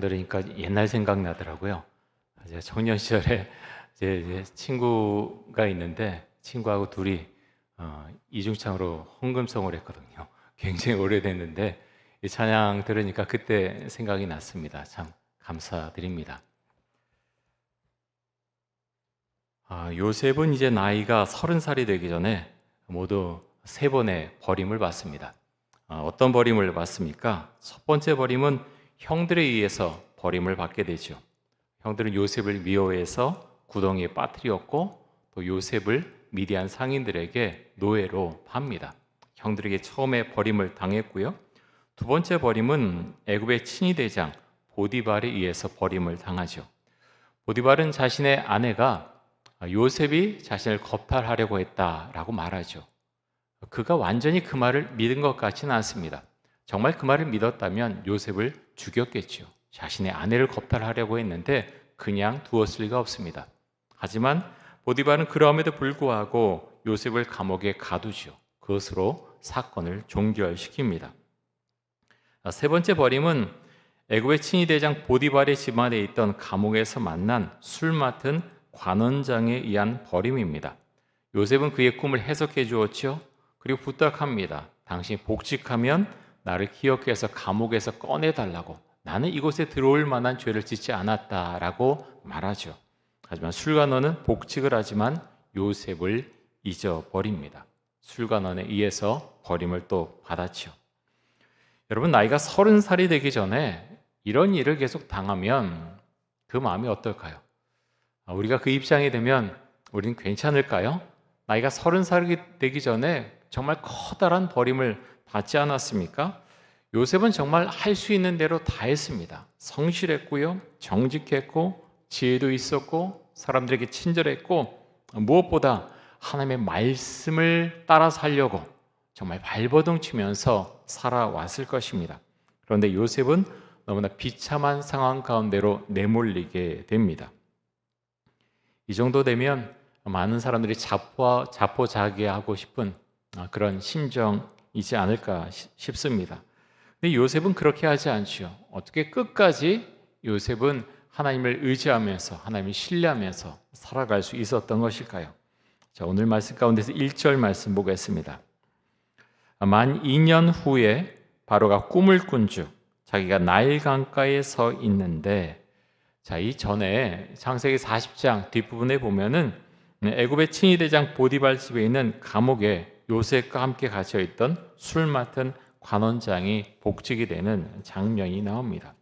들으니까 옛날 생각나더라고요. 제가 청년 시절에 제 친구가 있는데 친구하고 둘이 이중창으로 헌금송을 했거든요. 굉장히 오래됐는데 이 찬양 들으니까 그때 생각이 났습니다. 참 감사드립니다. 요셉은 이제 나이가 30살이 되기 전에 모두 세 번의 버림을 받습니다. 어떤 버림을 받습니까? 첫 번째 버림은 형들에 의해서 버림을 받게 되죠. 형들은 요셉을 미워해서 구덩이에 빠뜨렸고 또 요셉을 미디안 상인들에게 노예로 팝니다. 형들에게 처음에 버림을 당했고요. 두 번째 버림은 애굽의 친위대장 보디발에 의해서 버림을 당하죠. 보디발은 자신의 아내가 요셉이 자신을 겁탈하려고 했다라고 말하죠. 그가 완전히 그 말을 믿은 것 같지는 않습니다. 정말 그 말을 믿었다면 요셉을 죽였겠죠. 자신의 아내를 겁탈하려고 했는데 그냥 두었을 리가 없습니다. 하지만 보디발은 그러함에도 불구하고 요셉을 감옥에 가두죠. 그것으로 사건을 종결시킵니다. 세 번째 버림은 애굽의 친위대장 보디발의 집안에 있던 감옥에서 만난 술 맡은 관원장에 의한 버림입니다. 요셉은 그의 꿈을 해석해 주었죠. 그리고 부탁합니다. 당신이 복직하면 나를 기억해서 감옥에서 꺼내달라고. 나는 이곳에 들어올 만한 죄를 짓지 않았다라고 말하죠. 하지만 술관원은 복직을 하지만 요셉을 잊어버립니다. 술관원에 의해서 버림을 또 받았죠. 여러분, 나이가 30살이 되기 전에 이런 일을 계속 당하면 그 마음이 어떨까요? 우리가 그 입장이 되면 우리는 괜찮을까요? 나이가 30살이 되기 전에 정말 커다란 버림을 받지 않았습니까? 요셉은 정말 할 수 있는 대로 다 했습니다. 성실했고요, 정직했고, 지혜도 있었고, 사람들에게 친절했고, 무엇보다 하나님의 말씀을 따라 살려고 정말 발버둥 치면서 살아왔을 것입니다. 그런데 요셉은 너무나 비참한 상황 가운데로 내몰리게 됩니다. 이 정도 되면 많은 사람들이 자포자기하고 싶은 그런 심정이지 않을까 싶습니다. 근데 요셉은 그렇게 하지 않지요. 어떻게 끝까지 요셉은 하나님을 의지하면서 하나님을 신뢰하면서 살아갈 수 있었던 것일까요? 자, 오늘 말씀 가운데서 1절 말씀 보겠습니다. 만 2년 후에 바로가 꿈을 꾼즉 자기가 나일 강가에 서 있는데, 자, 이 전에 창세기 40장 뒷부분에 보면은 애굽의 친위대장 보디발 집에 있는 감옥에 요셉과 함께 갇혀 있던 술 맡은 관원장이 복직이 되는 장면이 나옵니다.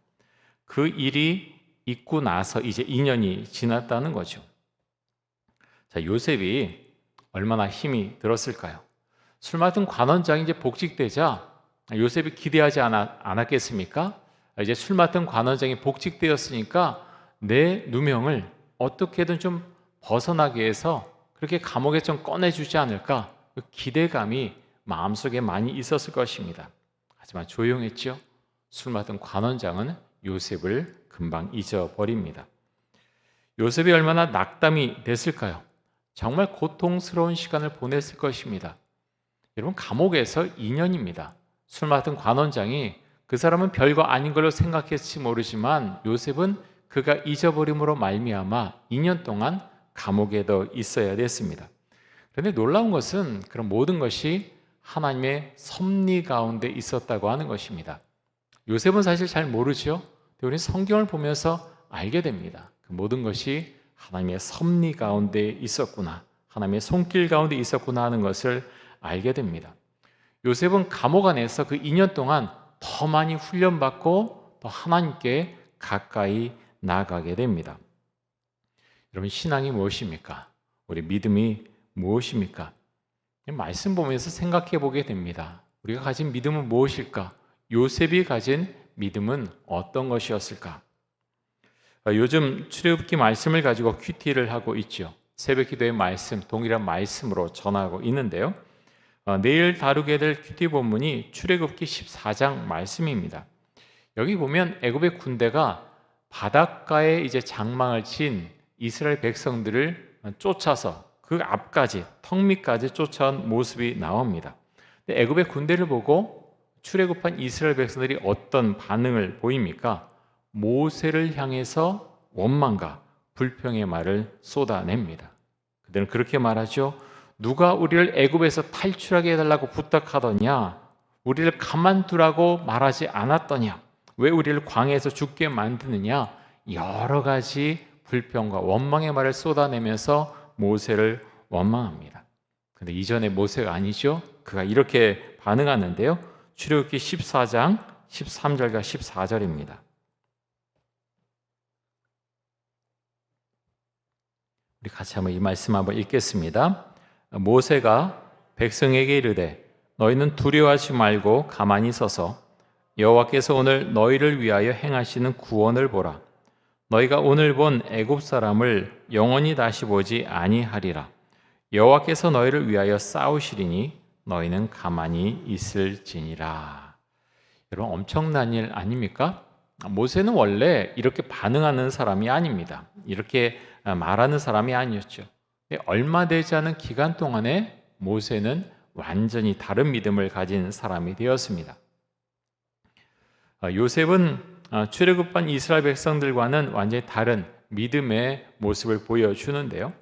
그 일이 있고 나서 이제 2년이 지났다는 거죠. 자, 요셉이 얼마나 힘이 들었을까요? 술 맡은 관원장이 이제 복직되자 요셉이 기대하지 않았겠습니까? 이제 술 맡은 관원장이 복직되었으니까 내 누명을 어떻게든 좀 벗어나게 해서 그렇게 감옥에 좀 꺼내주지 않을까? 그 기대감이 마음속에 많이 있었을 것입니다. 하지만 조용했죠. 술 맡은 관원장은 요셉을 금방 잊어버립니다. 요셉이 얼마나 낙담이 됐을까요? 정말 고통스러운 시간을 보냈을 것입니다. 여러분, 감옥에서 2년입니다. 술 맡은 관원장이 그 사람은 별거 아닌 걸로 생각했을지 모르지만 요셉은 그가 잊어버림으로 말미암아 2년 동안 감옥에 더 있어야 됐습니다. 그런데 놀라운 것은 그런 모든 것이 하나님의 섭리 가운데 있었다고 하는 것입니다. 요셉은 사실 잘 모르죠. 우리는 성경을 보면서 알게 됩니다. 그 모든 것이 하나님의 섭리 가운데 있었구나, 하나님의 손길 가운데 있었구나 하는 것을 알게 됩니다. 요셉은 감옥 안에서 그 2년 동안 더 많이 훈련받고 더 하나님께 가까이 나아가게 됩니다. 여러분, 신앙이 무엇입니까? 우리 믿음이 무엇입니까? 말씀 보면서 생각해 보게 됩니다. 우리가 가진 믿음은 무엇일까? 요셉이 가진 믿음은 어떤 것이었을까? 요즘 출애굽기 말씀을 가지고 큐티를 하고 있죠. 새벽 기도의 말씀, 동일한 말씀으로 전하고 있는데요. 내일 다루게 될 큐티 본문이 출애굽기 14장 말씀입니다. 여기 보면 애굽의 군대가 바닷가에 이제 장막을 친 이스라엘 백성들을 쫓아서 그 앞까지 턱 밑까지 쫓아온 모습이 나옵니다. 근데 애굽의 군대를 보고 출애굽한 이스라엘 백성들이 어떤 반응을 보입니까? 모세를 향해서 원망과 불평의 말을 쏟아냅니다. 그들은 그렇게 말하죠. 누가 우리를 애굽에서 탈출하게 해달라고 부탁하더냐? 우리를 가만두라고 말하지 않았더냐? 왜 우리를 광야에서 죽게 만드느냐? 여러 가지 불평과 원망의 말을 쏟아내면서 모세를 원망합니다. 근데 이전의 모세가 아니죠. 그가 이렇게 반응하는데요. 출애굽기 14장 13절과 14절입니다. 우리 같이 한번 이 말씀 한번 읽겠습니다. 모세가 백성에게 이르되 너희는 두려워하지 말고 가만히 서서 여호와께서 오늘 너희를 위하여 행하시는 구원을 보라. 너희가 오늘 본 애굽 사람을 영원히 다시 보지 아니하리라. 여호와께서 너희를 위하여 싸우시리니 너희는 가만히 있을지니라. 여러분, 엄청난 일 아닙니까? 모세는 원래 이렇게 반응하는 사람이 아닙니다. 이렇게 말하는 사람이 아니었죠. 얼마 되지 않은 기간 동안에 모세는 완전히 다른 믿음을 가진 사람이 되었습니다. 요셉은 출애굽한 이스라엘 백성들과는 완전히 다른 믿음의 모습을 보여주는데요.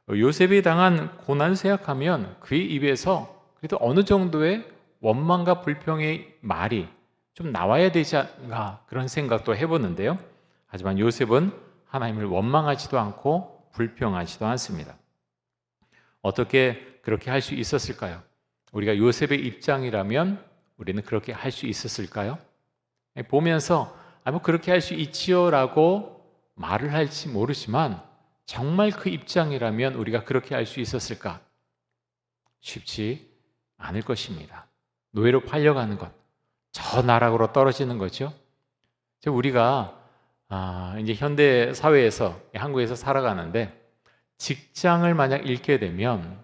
요셉이 당한 고난을 생각하면 그의 입에서 그래도 어느 정도의 원망과 불평의 말이 좀 나와야 되지 않나 그런 생각도 해보는데요. 하지만 요셉은 하나님을 원망하지도 않고 불평하지도 않습니다. 어떻게 그렇게 할 수 있었을까요? 우리가 요셉의 입장이라면 우리는 그렇게 할 수 있었을까요? 보면서 뭐 그렇게 할 수 있지요라고 말을 할지 모르지만 정말 그 입장이라면 우리가 그렇게 할 수 있었을까? 쉽지 않을 것입니다. 노예로 팔려가는 것, 저 나락으로 떨어지는 거죠. 우리가 이제 현대 사회에서 한국에서 살아가는데 직장을 만약 잃게 되면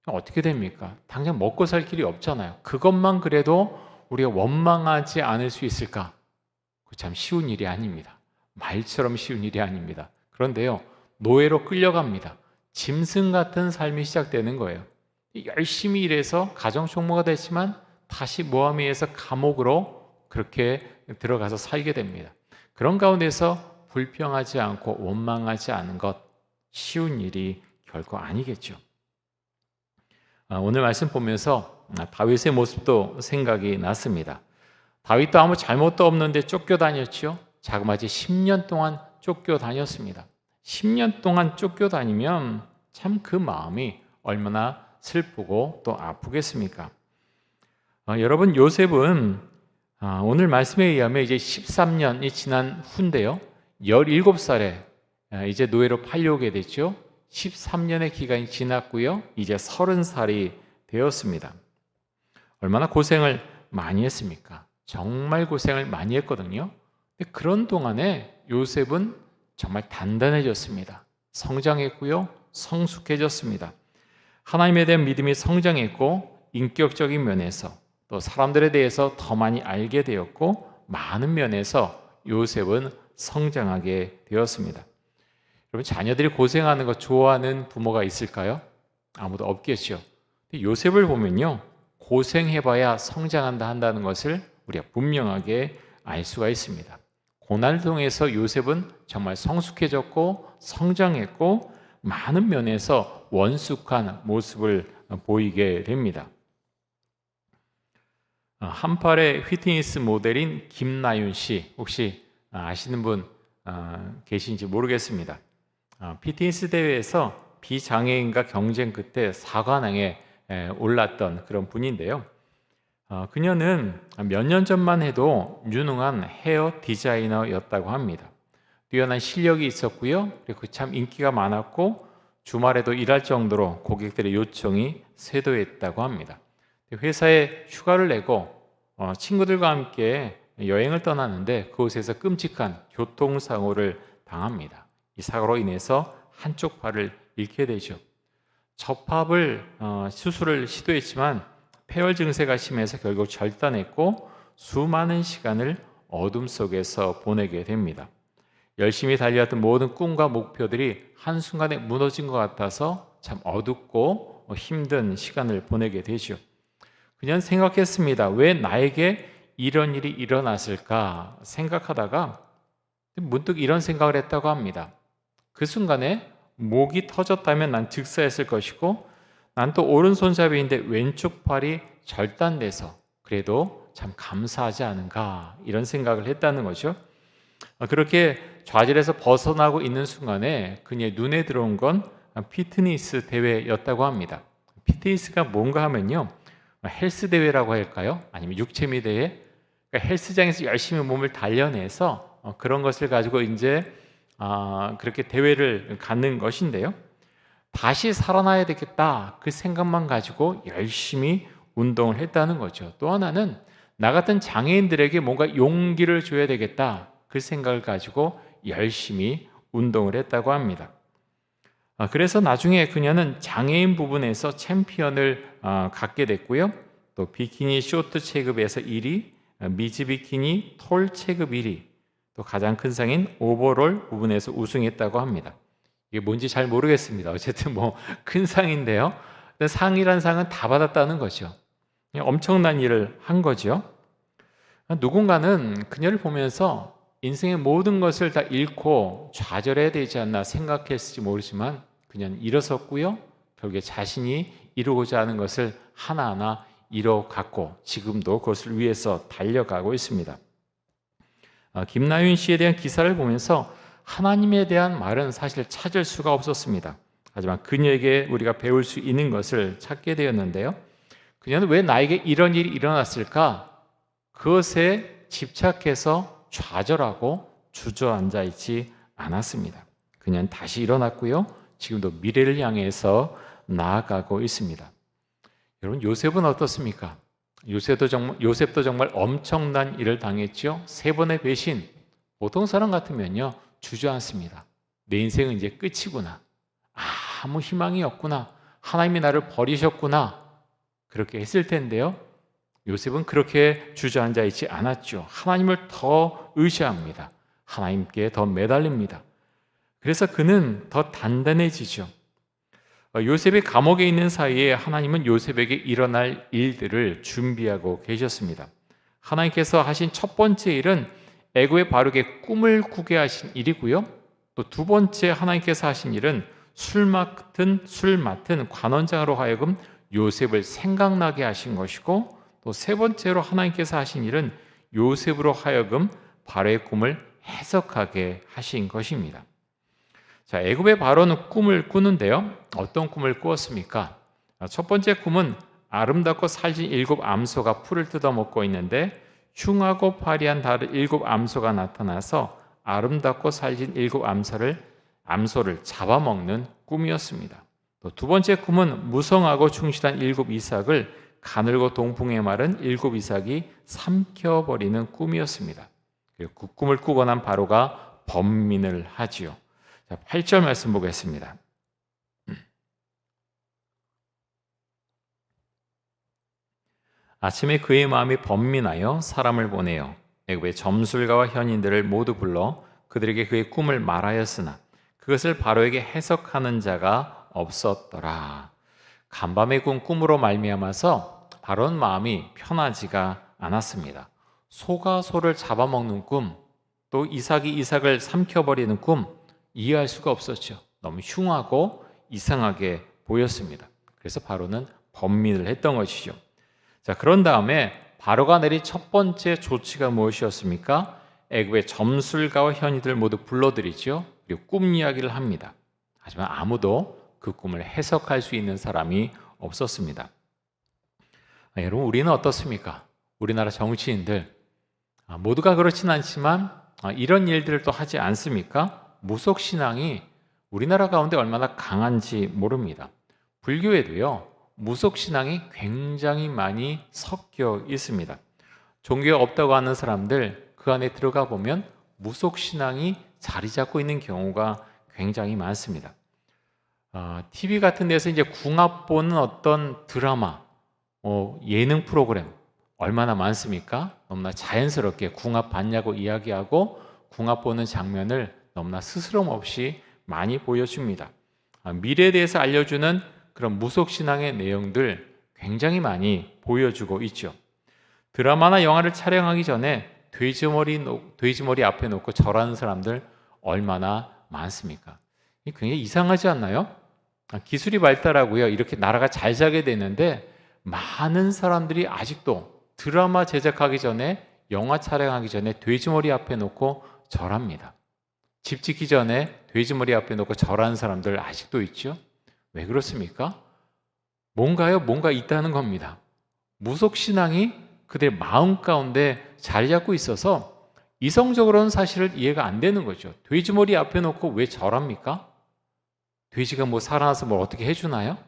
어떻게 됩니까? 당장 먹고 살 길이 없잖아요. 그것만 그래도 우리가 원망하지 않을 수 있을까? 참 쉬운 일이 아닙니다. 말처럼 쉬운 일이 아닙니다. 그런데요, 노예로 끌려갑니다. 짐승 같은 삶이 시작되는 거예요. 열심히 일해서 가정 총무가 됐지만 다시 모함에서 감옥으로 그렇게 들어가서 살게 됩니다. 그런 가운데서 불평하지 않고 원망하지 않은 것 쉬운 일이 결코 아니겠죠. 오늘 말씀 보면서 다윗의 모습도 생각이 났습니다. 다윗도 아무 잘못도 없는데 쫓겨다녔죠. 자그마치 10년 동안 쫓겨다녔습니다. 10년 동안 쫓겨다니면 참 그 마음이 얼마나 슬프고 또 아프겠습니까? 여러분, 요셉은 오늘 말씀에 의하면 이제 13년이 지난 후인데요. 17살에 이제 노예로 팔려오게 됐죠. 13년의 기간이 지났고요. 이제 30살이 되었습니다. 얼마나 고생을 많이 했습니까? 정말 고생을 많이 했거든요. 근데 그런 동안에 요셉은 정말 단단해졌습니다. 성장했고요. 성숙해졌습니다. 하나님에 대한 믿음이 성장했고 인격적인 면에서 또 사람들에 대해서 더 많이 알게 되었고 많은 면에서 요셉은 성장하게 되었습니다. 여러분, 자녀들이 고생하는 거 좋아하는 부모가 있을까요? 아무도 없겠죠. 요셉을 보면요, 고생해봐야 성장한다 한다는 것을 우리가 분명하게 알 수가 있습니다. 고난을 통해서 요셉은 정말 성숙해졌고 성장했고 많은 면에서 원숙한 모습을 보이게 됩니다. 한팔의 휘트니스 모델인 김나윤 씨, 혹시 아시는 분 계신지 모르겠습니다. 피트니스 대회에서 비장애인과 경쟁 끝에 4관왕에 올랐던 그런 분인데요. 그녀는 몇 년 전만 해도 유능한 헤어 디자이너였다고 합니다. 뛰어난 실력이 있었고요. 그리고 참 인기가 많았고 주말에도 일할 정도로 고객들의 요청이 쇄도했다고 합니다. 회사에 휴가를 내고 친구들과 함께 여행을 떠나는데 그곳에서 끔찍한 교통사고를 당합니다. 이 사고로 인해서 한쪽 팔을 잃게 되죠. 접합을 수술을 시도했지만 폐혈 증세가 심해서 결국 절단했고 수많은 시간을 어둠 속에서 보내게 됩니다. 열심히 달려왔던 모든 꿈과 목표들이 한순간에 무너진 것 같아서 참 어둡고 힘든 시간을 보내게 되죠. 그냥 생각했습니다. 왜 나에게 이런 일이 일어났을까 생각하다가 문득 이런 생각을 했다고 합니다. 그 순간에 목이 터졌다면 난 즉사했을 것이고, 난 또 오른손잡이인데 왼쪽 팔이 절단돼서 그래도 참 감사하지 않은가, 이런 생각을 했다는 거죠. 그렇게 좌절에서 벗어나고 있는 순간에 그녀의 눈에 들어온 건 피트니스 대회였다고 합니다. 피트니스가 뭔가 하면요, 헬스 대회라고 할까요? 아니면 육체미 대회? 그러니까 헬스장에서 열심히 몸을 단련해서 그런 것을 가지고 이제 그렇게 대회를 갖는 것인데요. 다시 살아나야 되겠다, 그 생각만 가지고 열심히 운동을 했다는 거죠. 또 하나는 나 같은 장애인들에게 뭔가 용기를 줘야 되겠다, 그 생각을 가지고 열심히 운동을 했다고 합니다. 그래서 나중에 그녀는 장애인 부분에서 챔피언을 갖게 됐고요. 또 비키니 쇼트 체급에서 1위, 미즈 비키니 톨 체급 1위, 또 가장 큰 상인 오버롤 부분에서 우승했다고 합니다. 이게 뭔지 잘 모르겠습니다. 어쨌든 뭐 큰 상인데요. 상이란 상은 다 받았다는 거죠. 엄청난 일을 한 거죠. 누군가는 그녀를 보면서 인생의 모든 것을 다 잃고 좌절해야 되지 않나 생각했을지 모르지만 그녀는 일어섰고요. 결국에 자신이 이루고자 하는 것을 하나하나 이뤄갔고 지금도 그것을 위해서 달려가고 있습니다. 김나윤 씨에 대한 기사를 보면서 하나님에 대한 말은 사실 찾을 수가 없었습니다. 하지만 그녀에게 우리가 배울 수 있는 것을 찾게 되었는데요. 그녀는 왜 나에게 이런 일이 일어났을까? 그것에 집착해서 좌절하고 주저앉아 있지 않았습니다. 그녀는 다시 일어났고요. 지금도 미래를 향해서 나아가고 있습니다. 여러분, 요셉은 어떻습니까? 요셉도 정말 엄청난 일을 당했죠. 3번의 배신. 보통 사람 같으면요, 주저앉습니다. 내 인생은 이제 끝이구나. 아무 희망이 없구나. 하나님이 나를 버리셨구나. 그렇게 했을 텐데요. 요셉은 그렇게 주저앉아 있지 않았죠. 하나님을 더 의지합니다. 하나님께 더 매달립니다. 그래서 그는 더 단단해지죠. 요셉이 감옥에 있는 사이에 하나님은 요셉에게 일어날 일들을 준비하고 계셨습니다. 하나님께서 하신 첫 번째 일은 애굽의 바로에게 꿈을 꾸게 하신 일이고요. 또 두 번째 하나님께서 하신 일은 술 맡은 관원장으로 하여금 요셉을 생각나게 하신 것이고, 또 세 번째로 하나님께서 하신 일은 요셉으로 하여금 바로의 꿈을 해석하게 하신 것입니다. 자, 애굽의 바로는 꿈을 꾸는데요. 어떤 꿈을 꾸었습니까? 첫 번째 꿈은 아름답고 살진 7 암소가 풀을 뜯어먹고 있는데 흉하고 파리한 다른 7 암소가 나타나서 아름답고 살진 7 암소를 잡아먹는 꿈이었습니다. 또 두 번째 꿈은 무성하고 충실한 7 이삭을 가늘고 동풍에 마른 7 이삭이 삼켜버리는 꿈이었습니다. 그리고 그 꿈을 꾸고 난 바로가 번민을 하지요. 자, 8절 말씀 보겠습니다. 아침에 그의 마음이 번민하여 사람을 보내어 애굽의 점술가와 현인들을 모두 불러 그들에게 그의 꿈을 말하였으나 그것을 바로에게 해석하는 자가 없었더라. 간밤에 꾼 꿈으로 말미암아서 바로는 마음이 편하지가 않았습니다. 소가 소를 잡아먹는 꿈, 또 이삭이 이삭을 삼켜버리는 꿈, 이해할 수가 없었죠. 너무 흉하고 이상하게 보였습니다. 그래서 바로는 번민을 했던 것이죠. 자, 그런 다음에 바로가 내린 첫 번째 조치가 무엇이었습니까? 애굽의 점술가와 현이들 모두 불러들이죠. 그리고 꿈 이야기를 합니다. 하지만 아무도 그 꿈을 해석할 수 있는 사람이 없었습니다. 여러분, 우리는 어떻습니까? 우리나라 정치인들 모두가 그렇진 않지만 이런 일들을 또 하지 않습니까? 무속신앙이 우리나라 가운데 얼마나 강한지 모릅니다. 불교에도요, 무속신앙이 굉장히 많이 섞여 있습니다. 종교가 없다고 하는 사람들, 그 안에 들어가 보면 무속신앙이 자리 잡고 있는 경우가 굉장히 많습니다. TV 같은 데서 이제 궁합 보는 어떤 드라마, 예능 프로그램 얼마나 많습니까? 너무나 자연스럽게 궁합 봤냐고 이야기하고 궁합 보는 장면을 너무나 스스럼 없이 많이 보여줍니다. 미래에 대해서 알려주는 그런 무속신앙의 내용들 굉장히 많이 보여주고 있죠. 드라마나 영화를 촬영하기 전에 돼지머리 앞에 놓고 절하는 사람들 얼마나 많습니까? 굉장히 이상하지 않나요? 기술이 발달하고요, 이렇게 나라가 잘 자게 되는데 많은 사람들이 아직도 드라마 제작하기 전에, 영화 촬영하기 전에 돼지머리 앞에 놓고 절합니다. 집 짓기 전에 돼지머리 앞에 놓고 절하는 사람들 아직도 있죠? 왜 그렇습니까? 뭔가 있다는 겁니다. 무속신앙이 그들의 마음 가운데 자리 잡고 있어서 이성적으로는 사실 이해가 안 되는 거죠. 돼지머리 앞에 놓고 왜 절합니까? 돼지가 살아나서 뭘 어떻게 해주나요?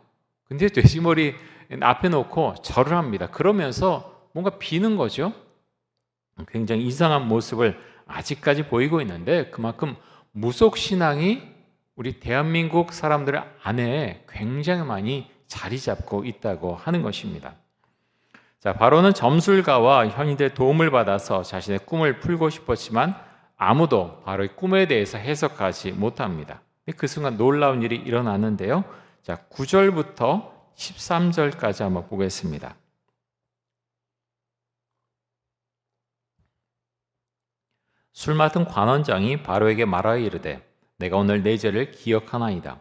근데 돼지머리 앞에 놓고 절을 합니다. 그러면서 뭔가 비는 거죠. 굉장히 이상한 모습을 아직까지 보이고 있는데, 그만큼 무속신앙이 우리 대한민국 사람들 안에 굉장히 많이 자리 잡고 있다고 하는 것입니다. 자, 바로는 점술가와 현인들의 도움을 받아서 자신의 꿈을 풀고 싶었지만 아무도 바로의 꿈에 대해서 해석하지 못합니다. 그 순간 놀라운 일이 일어나는데요. 자, 9절부터 13절까지 한번 보겠습니다. 술 맡은 관원장이 바로에게 말하여 이르되 내가 오늘 내 죄를 기억하나이다.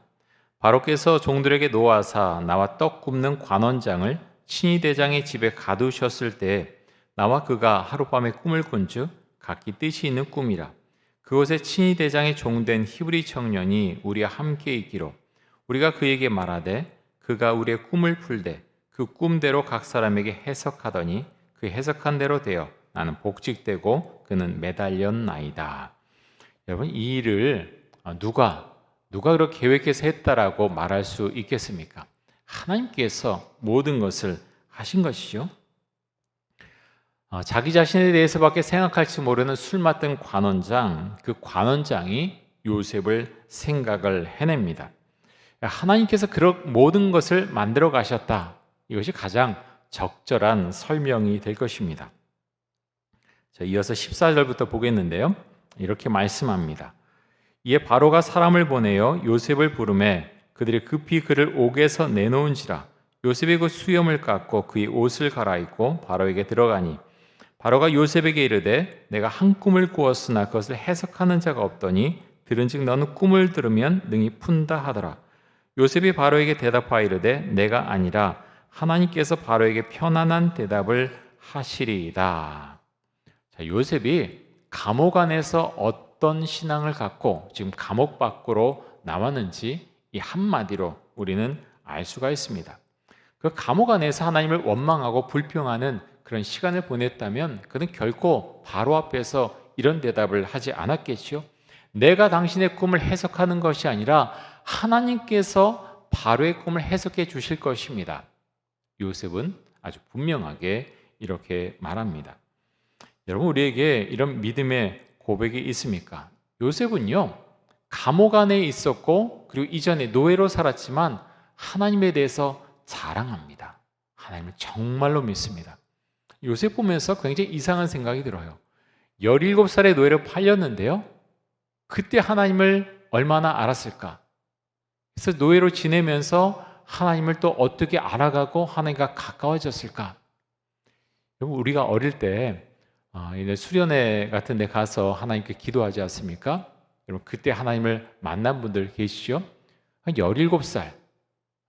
바로께서 종들에게 노하사 나와 떡 굽는 관원장을 친위 대장의 집에 가두셨을 때에 나와 그가 하룻밤에 꿈을 꾼즉 각기 뜻이 있는 꿈이라. 그곳에 친위 대장의 종된 히브리 청년이 우리와 함께 있기로 우리가 그에게 말하되 그가 우리의 꿈을 풀되 그 꿈대로 각 사람에게 해석하더니 그 해석한 대로 되어 나는 복직되고 그는 매달렸나이다. 여러분, 이 일을 누가 그렇게 계획해서 했다라고 말할 수 있겠습니까? 하나님께서 모든 것을 하신 것이죠. 자기 자신에 대해서밖에 생각할지 모르는 술 맡은 관원장, 그 관원장이 요셉을 생각을 해냅니다. 하나님께서 그런 모든 것을 만들어 가셨다. 이것이 가장 적절한 설명이 될 것입니다. 자, 이어서 14절부터 보겠는데요. 이렇게 말씀합니다. 이에 바로가 사람을 보내어 요셉을 부르매 그들이 급히 그를 옥에서 내놓은지라. 요셉이 그 수염을 깎고 그의 옷을 갈아입고 바로에게 들어가니 바로가 요셉에게 이르되 내가 한 꿈을 꾸었으나 그것을 해석하는 자가 없더니 들은즉 너는 꿈을 들으면 능히 푼다 하더라. 요셉이 바로에게 대답하여 이르되 내가 아니라 하나님께서 바로에게 편안한 대답을 하시리이다. 자, 요셉이 감옥 안에서 어떤 신앙을 갖고 지금 감옥 밖으로 나왔는지 이 한마디로 우리는 알 수가 있습니다. 그 감옥 안에서 하나님을 원망하고 불평하는 그런 시간을 보냈다면 그는 결코 바로 앞에서 이런 대답을 하지 않았겠지요. 내가 당신의 꿈을 해석하는 것이 아니라 하나님께서 바로의 꿈을 해석해 주실 것입니다. 요셉은 아주 분명하게 이렇게 말합니다. 여러분, 우리에게 이런 믿음의 고백이 있습니까? 요셉은요, 감옥 안에 있었고 그리고 이전에 노예로 살았지만 하나님에 대해서 자랑합니다. 하나님을 정말로 믿습니다. 요셉 보면서 굉장히 이상한 생각이 들어요. 17살의 노예로 팔렸는데요, 그때 하나님을 얼마나 알았을까? 그래서 노예로 지내면서 하나님을 또 어떻게 알아가고 하나님과 가까워졌을까? 여러분, 우리가 어릴 때 수련회 같은 데 가서 하나님께 기도하지 않습니까? 여러분, 그때 하나님을 만난 분들 계시죠? 한 17살,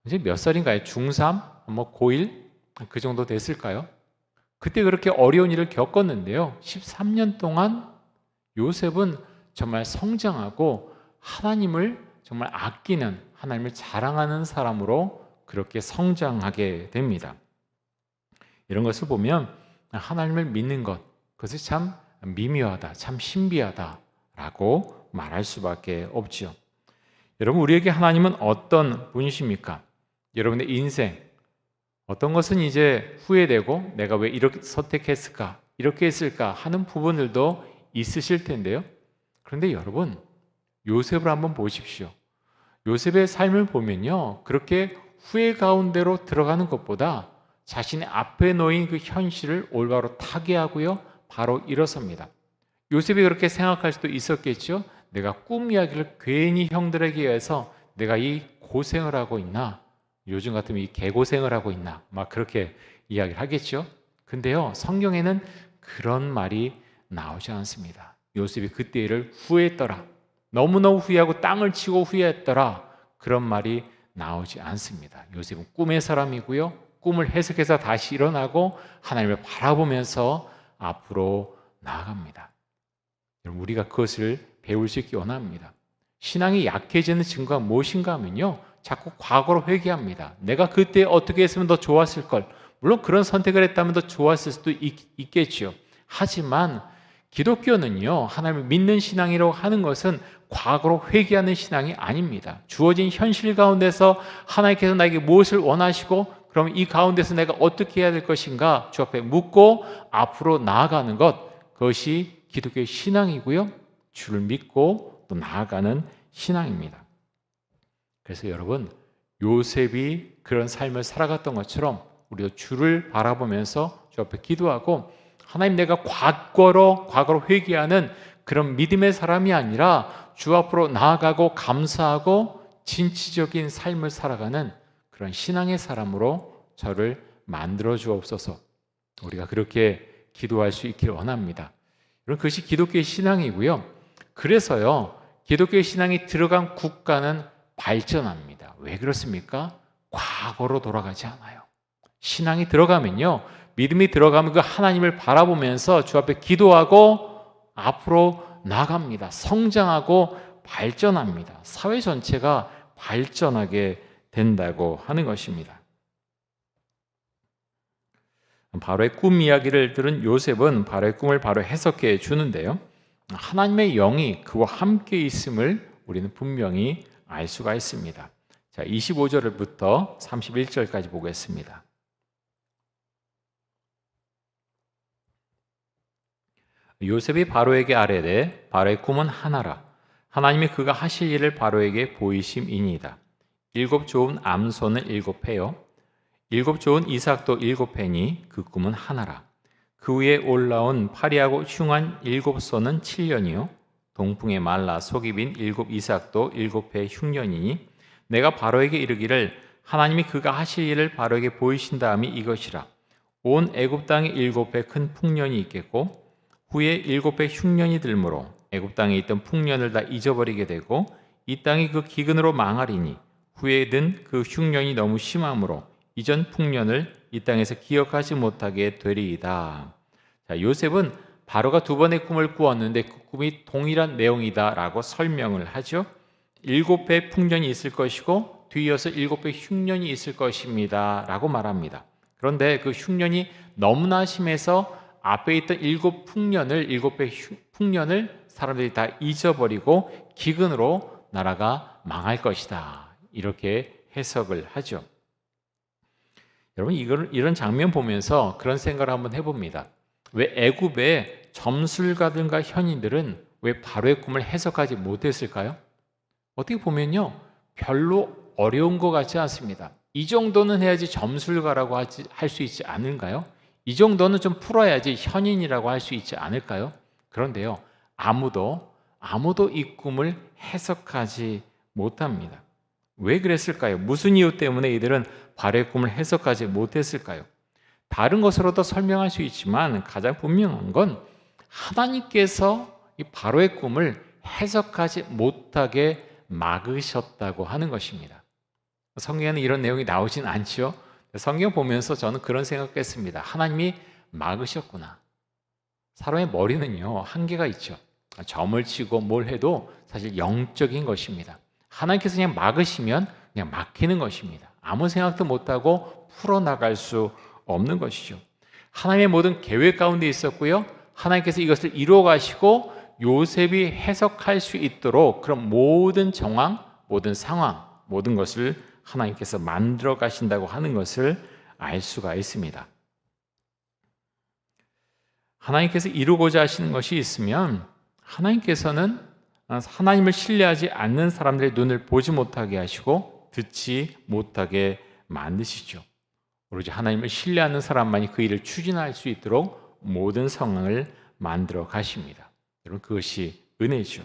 이제 몇 살인가요? 중3? 고1? 그 정도 됐을까요? 그때 그렇게 어려운 일을 겪었는데요, 13년 동안 요셉은 정말 성장하고 하나님을 정말 아끼는, 하나님을 자랑하는 사람으로 그렇게 성장하게 됩니다. 이런 것을 보면 하나님을 믿는 것, 그것이 참 미묘하다, 참 신비하다라고 말할 수밖에 없지요. 여러분, 우리에게 하나님은 어떤 분이십니까? 여러분의 인생, 어떤 것은 이제 후회되고 내가 왜 이렇게 선택했을까, 이렇게 했을까 하는 부분들도 있으실 텐데요. 그런데 여러분, 요셉을 한번 보십시오. 요셉의 삶을 보면요, 그렇게 후회 가운데로 들어가는 것보다 자신의 앞에 놓인 그 현실을 올바로 타개하고요, 바로 일어섭니다. 요셉이 그렇게 생각할 수도 있었겠죠. 내가 꿈 이야기를 괜히 형들에게 의해서 내가 이 고생을 하고 있나, 요즘 같으면 이 개고생을 하고 있나, 막 그렇게 이야기를 하겠죠. 근데요, 성경에는 그런 말이 나오지 않습니다. 요셉이 그때 일을 후회했더라, 너무너무 후회하고 땅을 치고 후회했더라, 그런 말이 나오지 않습니다. 요셉은 꿈의 사람이고요, 꿈을 해석해서 다시 일어나고 하나님을 바라보면서 앞으로 나아갑니다. 여러분, 우리가 그것을 배울 수 있기 원합니다. 신앙이 약해지는 증거가 무엇인가 하면요, 자꾸 과거로 회귀합니다. 내가 그때 어떻게 했으면 더 좋았을 걸. 물론 그런 선택을 했다면 더 좋았을 수도 있겠지요. 하지만 기독교는요, 하나님을 믿는 신앙이라고 하는 것은 과거로 회귀하는 신앙이 아닙니다. 주어진 현실 가운데서 하나님께서 나에게 무엇을 원하시고, 그럼 이 가운데서 내가 어떻게 해야 될 것인가 주 앞에 묻고 앞으로 나아가는 것, 그것이 기독교의 신앙이고요, 주를 믿고 또 나아가는 신앙입니다. 그래서 여러분, 요셉이 그런 삶을 살아갔던 것처럼 우리도 주를 바라보면서 주 앞에 기도하고, 하나님, 내가 과거로 회귀하는 그런 믿음의 사람이 아니라 주 앞으로 나아가고 감사하고 진취적인 삶을 살아가는 그런 신앙의 사람으로 저를 만들어 주옵소서. 우리가 그렇게 기도할 수 있기를 원합니다. 여러분, 그것이 기독교의 신앙이고요, 그래서요, 기독교의 신앙이 들어간 국가는 발전합니다. 왜 그렇습니까? 과거로 돌아가지 않아요. 신앙이 들어가면요, 믿음이 들어가면 그 하나님을 바라보면서 주 앞에 기도하고 앞으로 나갑니다. 성장하고 발전합니다. 사회 전체가 발전하게 된다고 하는 것입니다. 바로의 꿈 이야기를 들은 요셉은 바로의 꿈을 바로 해석해 주는데요, 하나님의 영이 그와 함께 있음을 우리는 분명히 알 수가 있습니다. 자, 25절부터 31절까지 보겠습니다. 요셉이 바로에게 아뢰되 바로의 꿈은 하나라. 하나님이 그가 하실 일을 바로에게 보이심이니이다. 7 좋은 암소는 7회요 7 좋은 이삭도 7회니 그 꿈은 하나라. 그 위에 올라온 파리하고 흉한 7소는 7년이요 동풍에 말라 속이 빈 7 이삭도 7회 흉년이니 내가 바로에게 이르기를 하나님이 그가 하실 일을 바로에게 보이신 다음이 이것이라. 온 애굽 땅에 7회 큰 풍년이 있겠고 후에 7회 흉년이 들므로 애굽 땅에 있던 풍년을 다 잊어버리게 되고 이 땅이 그 기근으로 망하리니 후에 든 그 흉년이 너무 심함으로 이전 풍년을 이 땅에서 기억하지 못하게 되리이다. 자, 요셉은 바로가 2번의 꿈을 꾸었는데 그 꿈이 동일한 내용이다라고 설명을 하죠. 7회 풍년이 있을 것이고 뒤이어서 7회 흉년이 있을 것입니다 라고 말합니다. 그런데 그 흉년이 너무나 심해서 앞에 있던 7회 풍년을 사람들이 다 잊어버리고 기근으로 나라가 망할 것이다, 이렇게 해석을 하죠. 여러분, 이런 장면 보면서 그런 생각을 한번 해봅니다. 왜 애굽의 점술가들과 현인들은 왜 바로의 꿈을 해석하지 못했을까요? 어떻게 보면요, 별로 어려운 것 같지 않습니다. 이 정도는 해야지 점술가라고 할 수 있지 않을까요? 이 정도는 좀 풀어야지 현인이라고 할 수 있지 않을까요? 그런데요, 아무도 이 꿈을 해석하지 못합니다. 왜 그랬을까요? 무슨 이유 때문에 이들은 바로의 꿈을 해석하지 못했을까요? 다른 것으로도 설명할 수 있지만 가장 분명한 건 하나님께서 이 바로의 꿈을 해석하지 못하게 막으셨다고 하는 것입니다. 성경에는 이런 내용이 나오진 않죠. 성경 보면서 저는 그런 생각했습니다. 하나님이 막으셨구나. 사람의 머리는요, 한계가 있죠. 점을 치고 뭘 해도 사실 영적인 것입니다. 하나님께서 그냥 막으시면 그냥 막히는 것입니다. 아무 생각도 못하고 풀어나갈 수 없는 것이죠. 하나님의 모든 계획 가운데 있었고요, 하나님께서 이것을 이루어 가시고 요셉이 해석할 수 있도록 그런 모든 정황, 모든 상황, 모든 것을 하나님께서 만들어 가신다고 하는 것을 알 수가 있습니다. 하나님께서 이루고자 하시는 것이 있으면 하나님께서는 하나님을 신뢰하지 않는 사람들의 눈을 보지 못하게 하시고 듣지 못하게 만드시죠. 오로지 하나님을 신뢰하는 사람만이 그 일을 추진할 수 있도록 모든 상황을 만들어 가십니다. 여러분, 그것이 은혜죠.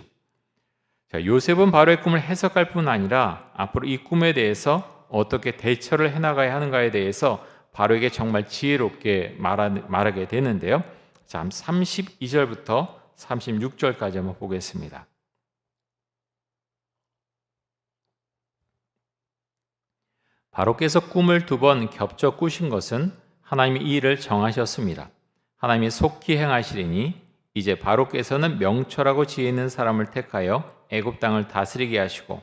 자, 요셉은 바로의 꿈을 해석할 뿐 아니라 앞으로 이 꿈에 대해서 어떻게 대처를 해나가야 하는가에 대해서 바로에게 정말 지혜롭게 말하게 되는데요. 자, 32절부터 36절까지 한번 보겠습니다. 바로께서 꿈을 2번 겹쳐 꾸신 것은 하나님이 이 일을 정하셨습니다. 하나님이 속히 행하시리니 이제 바로께서는 명철하고 지혜 있는 사람을 택하여 애굽 땅을 다스리게 하시고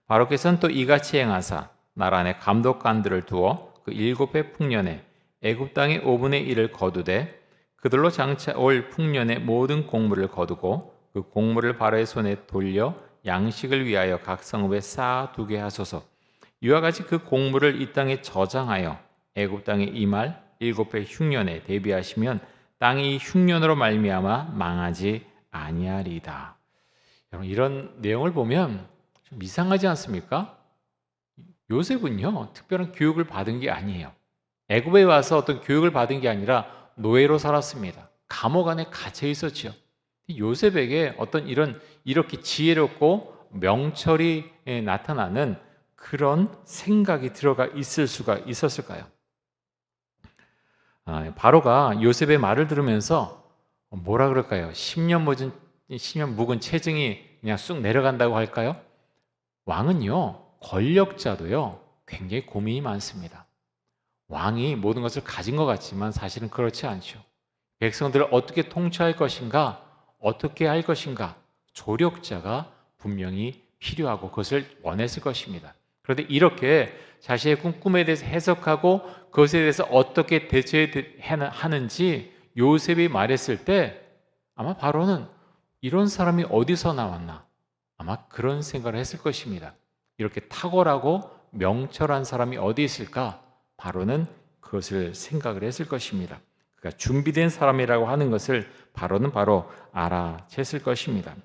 바로께서는 또 이같이 행하사 나라 안에 감독관들을 두어 그 7해 풍년에 애굽 땅의 5분의 1을 거두되 그들로 장차 올 풍년의 모든 곡물을 거두고 그 곡물을 바로의 손에 돌려 양식을 위하여 각 성읍에 쌓아두게 하소서. 이와 같이 그 곡물을 이 땅에 저장하여 애굽 땅에 임할 7해 흉년에 대비하시면 땅이 흉년으로 말미암아 망하지 아니하리이다. 여러분, 이런 내용을 보면 좀 이상하지 않습니까? 요셉은요 특별한 교육을 받은 게 아니에요. 애굽에 와서 어떤 교육을 받은 게 아니라 노예로 살았습니다. 감옥 안에 갇혀 있었죠. 요셉에게 어떤 이렇게 지혜롭고 명철이 나타나는 그런 생각이 들어가 있을 수가 있었을까요? 바로가 요셉의 말을 들으면서 뭐라 그럴까요? 10년 묵은 체증이 그냥 쑥 내려간다고 할까요? 왕은요, 권력자도요, 굉장히 고민이 많습니다. 왕이 모든 것을 가진 것 같지만 사실은 그렇지 않죠. 백성들을 어떻게 통치할 것인가, 어떻게 할 것인가, 조력자가 분명히 필요하고 그것을 원했을 것입니다. 그런데 이렇게 자신의 꿈에 대해서 해석하고 그것에 대해서 어떻게 대처하는지 요셉이 말했을 때 아마 바로는 이런 사람이 어디서 나왔나, 아마 그런 생각을 했을 것입니다. 이렇게 탁월하고 명철한 사람이 어디 있을까? 바로는 그것을 생각을 했을 것입니다. 그러니까 준비된 사람이라고 하는 것을 바로는 바로 알아챘을 것입니다.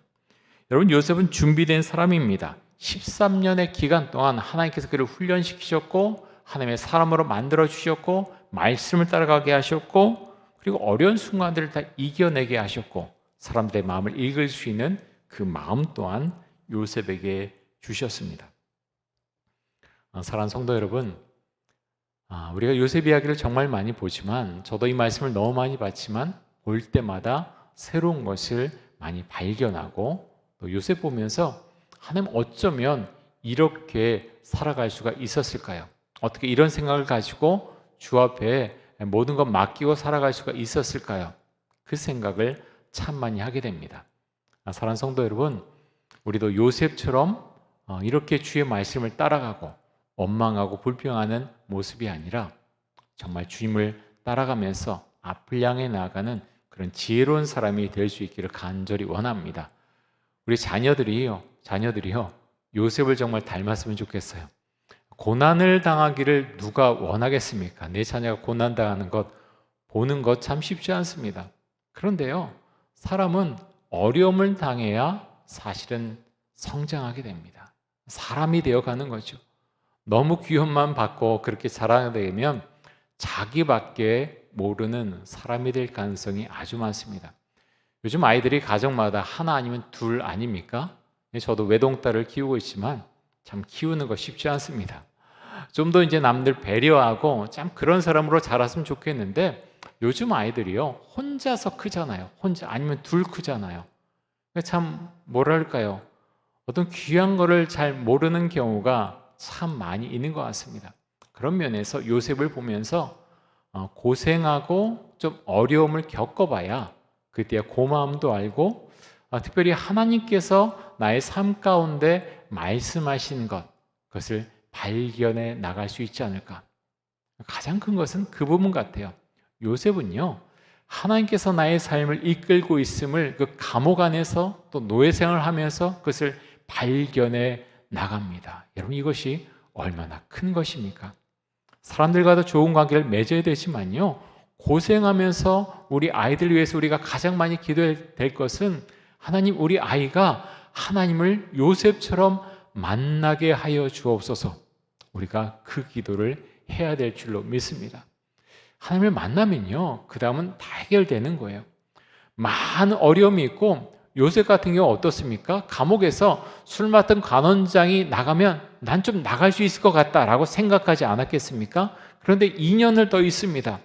여러분, 요셉은 준비된 사람입니다. 13년의 기간 동안 하나님께서 그를 훈련시키셨고 하나님의 사람으로 만들어 주셨고 말씀을 따라가게 하셨고 그리고 어려운 순간들을 다 이겨내게 하셨고 사람들의 마음을 읽을 수 있는 그 마음 또한 요셉에게 주셨습니다. 사랑하는 성도 여러분, 우리가 요셉 이야기를 정말 많이 보지만 저도 이 말씀을 너무 많이 봤지만 볼 때마다 새로운 것을 많이 발견하고 또 요셉 보면서 하나님 어쩌면 이렇게 살아갈 수가 있었을까요? 어떻게 이런 생각을 가지고 주 앞에 모든 것 맡기고 살아갈 수가 있었을까요? 그 생각을 참 많이 하게 됩니다. 사랑하는 성도 여러분, 우리도 요셉처럼 이렇게 주의 말씀을 따라가고 원망하고 불평하는 모습이 아니라 정말 주님을 따라가면서 앞을 향해 나아가는 그런 지혜로운 사람이 될 수 있기를 간절히 원합니다. 우리 자녀들이요 요셉을 정말 닮았으면 좋겠어요. 고난을 당하기를 누가 원하겠습니까? 내 자녀가 고난 당하는 것 보는 것 참 쉽지 않습니다. 그런데요, 사람은 어려움을 당해야 사실은 성장하게 됩니다. 사람이 되어가는 거죠. 너무 귀염만 받고 그렇게 자라게 되면 자기밖에 모르는 사람이 될 가능성이 아주 많습니다. 요즘 아이들이 가정마다 하나 아니면 둘 아닙니까? 저도 외동딸을 키우고 있지만 참 키우는 거 쉽지 않습니다. 좀 더 이제 남들 배려하고 참 그런 사람으로 자랐으면 좋겠는데 요즘 아이들이요 혼자서 크잖아요. 혼자 아니면 둘 크잖아요. 참 뭐랄까요? 어떤 귀한 거를 잘 모르는 경우가 참 많이 있는 것 같습니다. 그런 면에서 요셉을 보면서 고생하고 좀 어려움을 겪어봐야 그때의 고마움도 알고 특별히 하나님께서 나의 삶 가운데 말씀하시는 것 그것을 발견해 나갈 수 있지 않을까. 가장 큰 것은 그 부분 같아요. 요셉은요 하나님께서 나의 삶을 이끌고 있음을 그 감옥 안에서 또 노예 생활을 하면서 그것을 발견해 나갑니다. 여러분 이것이 얼마나 큰 것입니까? 사람들과도 좋은 관계를 맺어야 되지만요 고생하면서 우리 아이들 위해서 우리가 가장 많이 기도해야 될 것은 하나님 우리 아이가 하나님을 요셉처럼 만나게 하여 주옵소서. 우리가 그 기도를 해야 될 줄로 믿습니다. 하나님을 만나면요 그 다음은 다 해결되는 거예요. 많은 어려움이 있고 요셉 같은 경우 어떻습니까? 감옥에서 술 맡은 관원장이 나가면 난 좀 나갈 수 있을 것 같다라고 생각하지 않았겠습니까? 그런데 2년을 더 있습니다.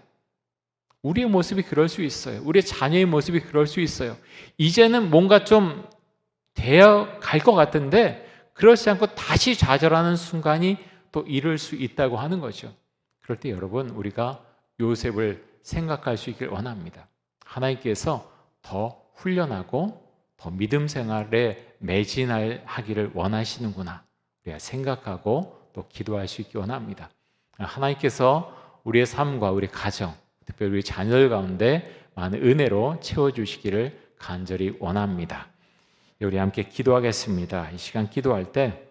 우리의 모습이 그럴 수 있어요. 우리의 자녀의 모습이 그럴 수 있어요. 이제는 뭔가 좀 되어 갈 것 같은데 그렇지 않고 다시 좌절하는 순간이 또 이룰 수 있다고 하는 거죠. 그럴 때 여러분, 우리가 요셉을 생각할 수 있길 원합니다. 하나님께서 더 훈련하고 더 믿음 생활에 매진하기를 원하시는구나, 우리가 생각하고 또 기도할 수 있기 원합니다. 하나님께서 우리의 삶과 우리 가정, 특별히 우리 자녀들 가운데 많은 은혜로 채워주시기를 간절히 원합니다. 우리 함께 기도하겠습니다. 이 시간 기도할 때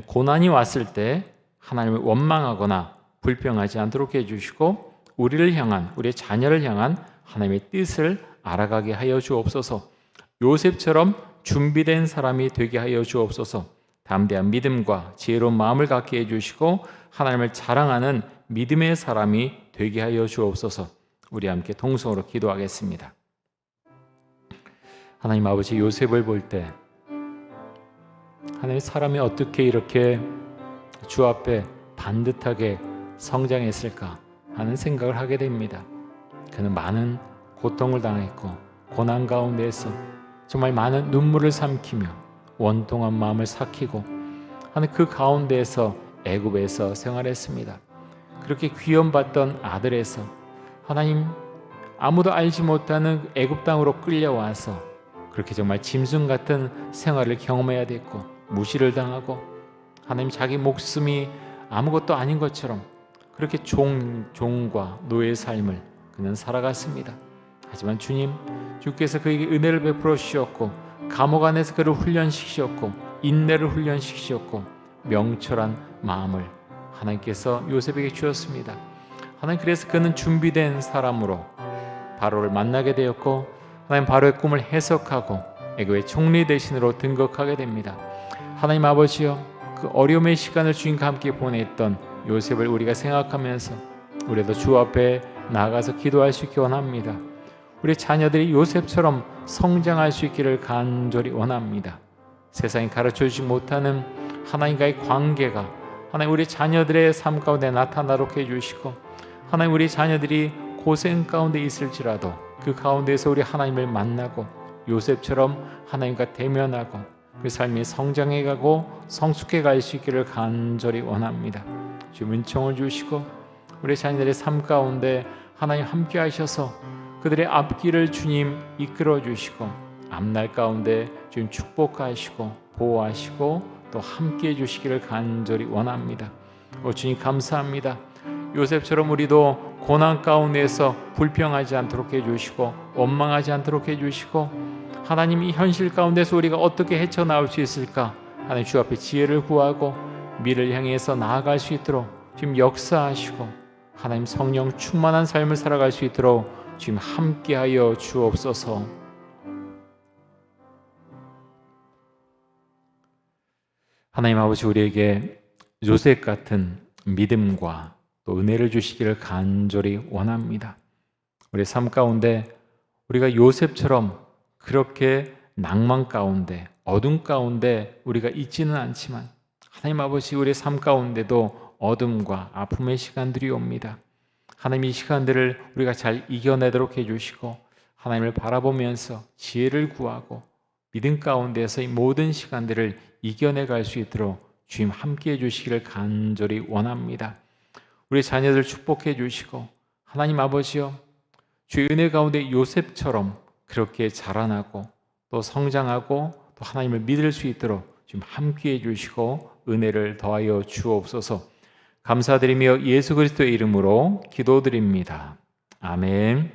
고난이 왔을 때 하나님을 원망하거나 불평하지 않도록 해주시고, 우리를 향한, 우리의 자녀를 향한 하나님의 뜻을 알아가게 하여 주옵소서. 요셉처럼 준비된 사람이 되게 하여 주옵소서. 담대한 믿음과 지혜로운 마음을 갖게 해주시고 하나님을 자랑하는 믿음의 사람이 되게 하여 주옵소서. 우리 함께 동성으로 기도하겠습니다. 하나님 아버지, 요셉을 볼 때 하나님, 사람이 어떻게 이렇게 주 앞에 반듯하게 성장했을까 하는 생각을 하게 됩니다. 그는 많은 고통을 당했고 고난 가운데에서 정말 많은 눈물을 삼키며 원통한 마음을 삭히고 하는 그 가운데에서 애굽에서 생활했습니다. 그렇게 귀염받던 아들에서 하나님, 아무도 알지 못하는 애굽 땅으로 끌려와서 그렇게 정말 짐승 같은 생활을 경험해야 됐고 무시를 당하고 하나님, 자기 목숨이 아무것도 아닌 것처럼 그렇게 종과 노예의 삶을 그는 살아갔습니다. 하지만 주님, 주께서 그에게 은혜를 베풀어 주셨고 감옥 안에서 그를 훈련시키셨고 인내를 훈련시키셨고 명철한 마음을 하나님께서 요셉에게 주셨습니다. 하나님, 그래서 그는 준비된 사람으로 바로를 만나게 되었고 하나님, 바로의 꿈을 해석하고 애굽의 총리 대신으로 등극하게 됩니다. 하나님 아버지여, 그 어려움의 시간을 주님과 함께 보냈던 요셉을 우리가 생각하면서 우리도 주 앞에 나아가서 기도할 수 있기 원합니다. 우리 자녀들이 요셉처럼 성장할 수 있기를 간절히 원합니다. 세상이 가르쳐주지 못하는 하나님과의 관계가 하나님, 우리 자녀들의 삶 가운데 나타나도록 해주시고 하나님, 우리 자녀들이 고생 가운데 있을지라도 그 가운데서 우리 하나님을 만나고 요셉처럼 하나님과 대면하고 그 삶이 성장해가고 성숙해 갈 수 있기를 간절히 원합니다. 주님, 은총을 주시고 우리 자녀들의 삶 가운데 하나님 함께 하셔서 그들의 앞길을 주님 이끌어 주시고 앞날 가운데 주님 축복하시고 보호하시고 또 함께 해주시기를 간절히 원합니다. 주님, 감사합니다. 요셉처럼 우리도 고난 가운데에서 불평하지 않도록 해주시고 원망하지 않도록 해주시고 하나님, 이 현실 가운데서 우리가 어떻게 헤쳐나올 수 있을까 하나님, 주 앞에 지혜를 구하고 미래를 향해서 나아갈 수 있도록 지금 역사하시고 하나님, 성령 충만한 삶을 살아갈 수 있도록 지금 함께하여 주옵소서. 하나님 아버지, 우리에게 요셉 같은 믿음과 또 은혜를 주시기를 간절히 원합니다. 우리 삶 가운데 우리가 요셉처럼 그렇게 낭만 가운데 어둠 가운데 우리가 있지는 않지만 하나님 아버지, 우리 삶 가운데도 어둠과 아픔의 시간들이 옵니다. 하나님, 이 시간들을 우리가 잘 이겨내도록 해주시고 하나님을 바라보면서 지혜를 구하고 믿음 가운데서 이 모든 시간들을 이겨내갈 수 있도록 주님 함께해 주시기를 간절히 원합니다. 우리 자녀들 축복해 주시고 하나님 아버지여, 주의 은혜 가운데 요셉처럼 그렇게 자라나고 또 성장하고 또 하나님을 믿을 수 있도록 지금 함께해 주시고 은혜를 더하여 주옵소서. 감사드리며 예수 그리스도의 이름으로 기도드립니다. 아멘.